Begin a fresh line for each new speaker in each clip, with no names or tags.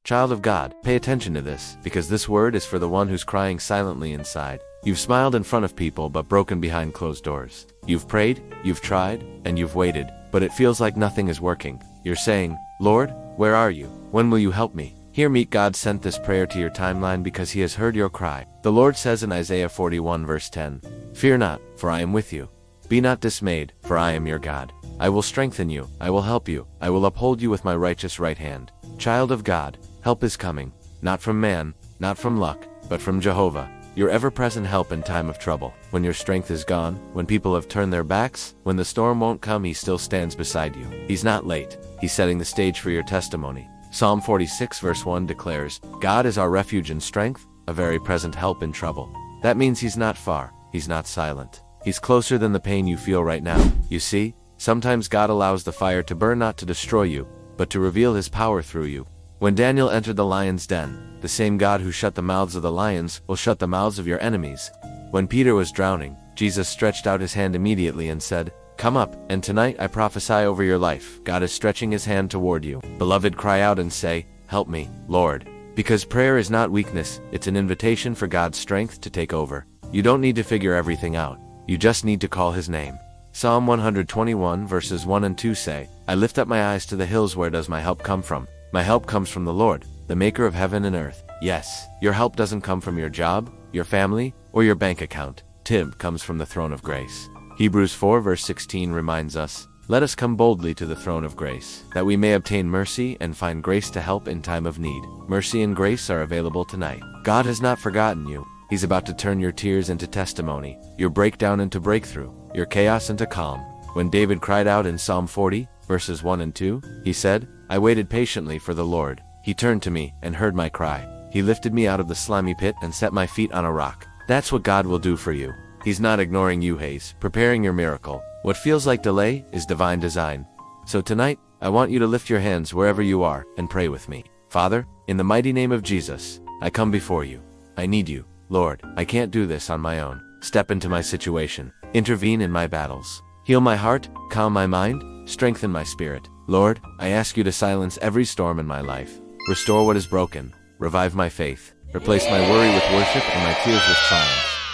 Child of God, pay attention to this, because this word is for the one who's crying silently inside. You've smiled in front of people but broken behind closed doors. You've prayed, you've tried, and you've waited, but it feels like nothing is working. You're saying, Lord, where are you? When will you help me? Hear me. God sent this prayer to your timeline because he has heard your cry. The Lord says in Isaiah 41 verse 10, Fear not, for I am with you. Be not dismayed, for I am your God. I will strengthen you, I will help you, I will uphold you with my righteous right hand. Child of God, help is coming, not from man, not from luck, but from Jehovah, your ever-present help in time of trouble. When your strength is gone, when people have turned their backs, when the storm won't come, he still stands beside you. He's not late. He's setting the stage for your testimony. Psalm 46 verse 1 declares, God is our refuge and strength, a very present help in trouble. That means he's not far, he's not silent. He's closer than the pain you feel right now. You see, sometimes God allows the fire to burn not to destroy you, but to reveal his power through you. When Daniel entered the lion's den, the same God who shut the mouths of the lions will shut the mouths of your enemies. When Peter was drowning, Jesus stretched out his hand immediately and said, Come up, and tonight I prophesy over your life. God is stretching his hand toward you. Beloved, cry out and say, Help me, Lord. Because prayer is not weakness, it's an invitation for God's strength to take over. You don't need to figure everything out. You just need to call his name. Psalm 121 verses 1 and 2 say, I lift up my eyes to the hills. Where does my help come from? My help comes from the Lord, the maker of heaven and earth. Yes, your help doesn't come from your job, your family, or your bank account. Tib comes from the throne of grace. Hebrews 4 verse 16 reminds us, Let us come boldly to the throne of grace, that we may obtain mercy and find grace to help in time of need. Mercy and grace are available tonight. God has not forgotten you. He's about to turn your tears into testimony, your breakdown into breakthrough, your chaos into calm. When David cried out in Psalm 40, verses 1 and 2, he said, I waited patiently for the Lord. He turned to me and heard my cry. He lifted me out of the slimy pit and set my feet on a rock. That's what God will do for you. He's not ignoring you, Hayes, preparing your miracle. What feels like delay is divine design. So tonight, I want you to lift your hands wherever you are and pray with me. Father, in the mighty name of Jesus, I come before you. I need you. Lord, I can't do this on my own. Step into my situation. Intervene in my battles. Heal my heart, calm my mind, strengthen my spirit. Lord, I ask you to silence every storm in my life. Restore what is broken. Revive my faith. Replace my worry with worship and my tears with triumph.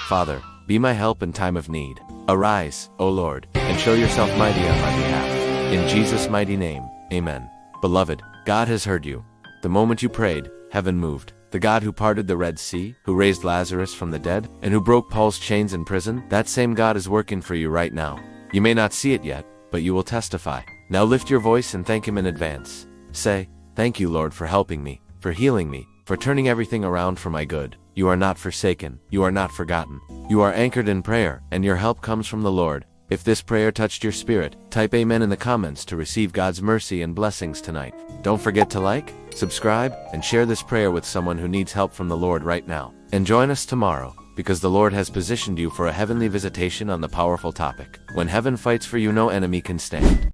Father, be my help in time of need. Arise, O Lord, and show yourself mighty on my behalf. In Jesus' mighty name, amen. Beloved, God has heard you. The moment you prayed, heaven moved. The God who parted the Red Sea, who raised Lazarus from the dead, and who broke Paul's chains in prison, that same God is working for you right now. You may not see it yet, but you will testify. Now lift your voice and thank him in advance. Say, Thank you, Lord, for helping me, for healing me, for turning everything around for my good. You are not forsaken. You are not forgotten. You are anchored in prayer, and your help comes from the Lord. If this prayer touched your spirit, type Amen in the comments to receive God's mercy and blessings tonight. Don't forget to like, subscribe, and share this prayer with someone who needs help from the Lord right now. And join us tomorrow, because the Lord has positioned you for a heavenly visitation on the powerful topic. When heaven fights for you, no enemy can stand.